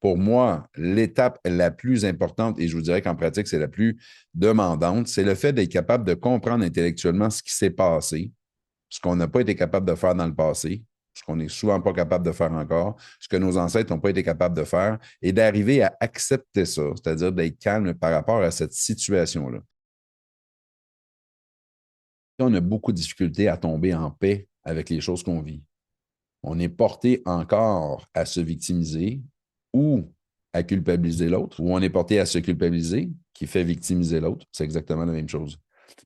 Pour moi, l'étape la plus importante, et je vous dirais qu'en pratique, c'est la plus demandante, c'est le fait d'être capable de comprendre intellectuellement ce qui s'est passé, ce qu'on n'a pas été capable de faire dans le passé, ce qu'on n'est souvent pas capable de faire encore, ce que nos ancêtres n'ont pas été capables de faire, et d'arriver à accepter ça, c'est-à-dire d'être calme par rapport à cette situation-là. On a beaucoup de difficultés à tomber en paix avec les choses qu'on vit. On est porté encore à se victimiser ou à culpabiliser l'autre, ou on est porté à se culpabiliser qui fait victimiser l'autre. C'est exactement la même chose.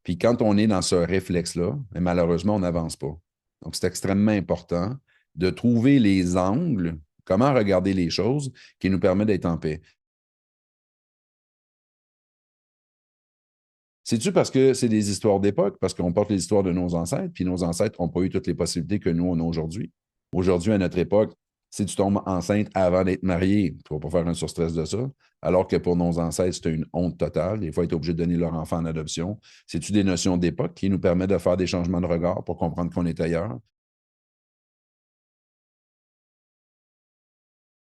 Puis quand on est dans ce réflexe-là, malheureusement, on n'avance pas. Donc, c'est extrêmement important de trouver les angles, comment regarder les choses qui nous permettent d'être en paix. C'est-tu parce que c'est des histoires d'époque, parce qu'on porte les histoires de nos ancêtres, puis nos ancêtres n'ont pas eu toutes les possibilités que nous, on a aujourd'hui? Aujourd'hui, à notre époque, si tu tombes enceinte avant d'être marié, tu ne vas pas faire un surstress de ça. Alors que pour nos ancêtres, c'était une honte totale. Des fois, ils étaient obligés de donner leur enfant en adoption. C'est-tu des notions d'époque qui nous permettent de faire des changements de regard pour comprendre qu'on est ailleurs?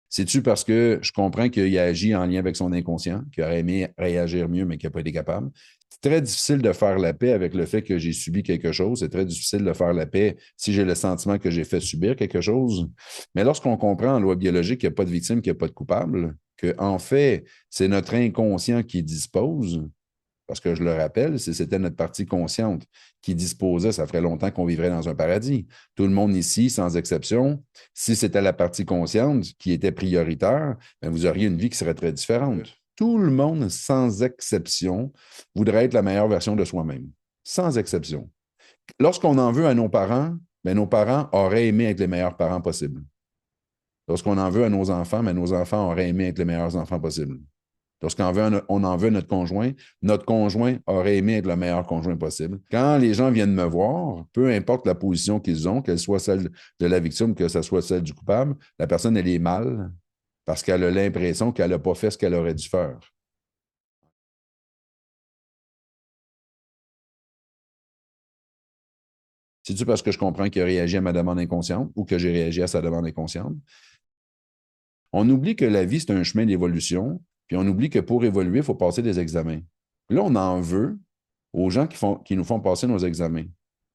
C'est-tu parce que je comprends qu'il a agi en lien avec son inconscient, qu'il aurait aimé réagir mieux, mais qu'il n'a pas été capable? C'est très difficile de faire la paix avec le fait que j'ai subi quelque chose. C'est très difficile de faire la paix si j'ai le sentiment que j'ai fait subir quelque chose. Mais lorsqu'on comprend en loi biologique qu'il n'y a pas de victime, qu'il n'y a pas de coupable, qu'en fait, c'est notre inconscient qui dispose, parce que je le rappelle, si c'était notre partie consciente qui disposait, ça ferait longtemps qu'on vivrait dans un paradis. Tout le monde ici, sans exception, si c'était la partie consciente qui était prioritaire, bien, vous auriez une vie qui serait très différente. Tout le monde, sans exception, voudrait être la meilleure version de soi-même. Sans exception. Lorsqu'on en veut à nos parents, bien, nos parents auraient aimé être les meilleurs parents possibles. Lorsqu'on en veut à nos enfants, bien, nos enfants auraient aimé être les meilleurs enfants possibles. On en veut à notre conjoint aurait aimé être le meilleur conjoint possible. Quand les gens viennent me voir, peu importe la position qu'ils ont, qu'elle soit celle de la victime, que ce soit celle du coupable, la personne, elle est mal parce qu'elle a l'impression qu'elle n'a pas fait ce qu'elle aurait dû faire. C'est-tu parce que je comprends qu'il a réagi à ma demande inconsciente ou que j'ai réagi à sa demande inconsciente? On oublie que la vie, c'est un chemin d'évolution, puis on oublie que pour évoluer, il faut passer des examens. Là, on en veut aux gens qui nous font passer nos examens.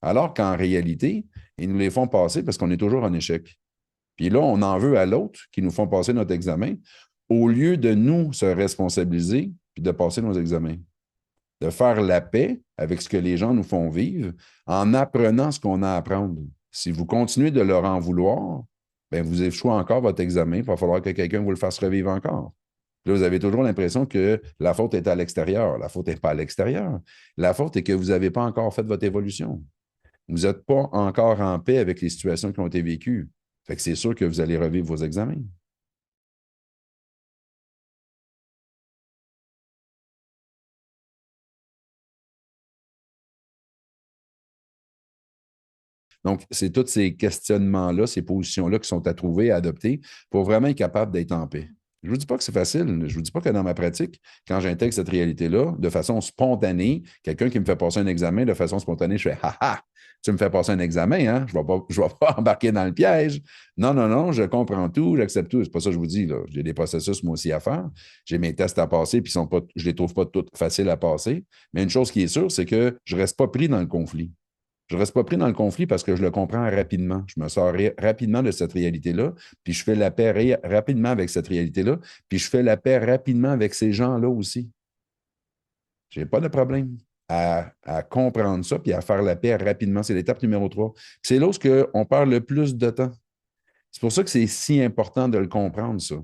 Alors qu'en réalité, ils nous les font passer parce qu'on est toujours en échec. Puis là, on en veut à l'autre qui nous font passer notre examen au lieu de nous se responsabiliser puis de passer nos examens. De faire la paix avec ce que les gens nous font vivre en apprenant ce qu'on a à apprendre. Si vous continuez de leur en vouloir, bien, vous échouez encore votre examen. Il va falloir que quelqu'un vous le fasse revivre encore. Là, vous avez toujours l'impression que la faute est à l'extérieur. La faute n'est pas à l'extérieur. La faute est que vous n'avez pas encore fait votre évolution. Vous n'êtes pas encore en paix avec les situations qui ont été vécues. Fait que c'est sûr que vous allez revivre vos examens. Donc, c'est tous ces questionnements-là, ces positions-là qui sont à trouver, à adopter pour vraiment être capable d'être en paix. Je ne vous dis pas que c'est facile. Je ne vous dis pas que dans ma pratique, quand j'intègre cette réalité-là, de façon spontanée, quelqu'un qui me fait passer un examen de façon spontanée, je fais ha ha, tu me fais passer un examen, hein? Je vais pas embarquer dans le piège. Non, non, non, je comprends tout, j'accepte tout. C'est pas ça que je vous dis, là. J'ai des processus, moi aussi, à faire. J'ai mes tests à passer, puis je ne les trouve pas tous faciles à passer. Mais une chose qui est sûre, c'est que je ne reste pas pris dans le conflit. Je ne reste pas pris dans le conflit parce que je le comprends rapidement. Je me sors rapidement de cette réalité-là, puis je fais la paix rapidement avec cette réalité-là, puis je fais la paix rapidement avec ces gens-là aussi. Je n'ai pas de problème à comprendre ça, puis à faire la paix rapidement. C'est l'étape numéro 3. C'est là où on perd le plus de temps. C'est pour ça que c'est si important de le comprendre, ça.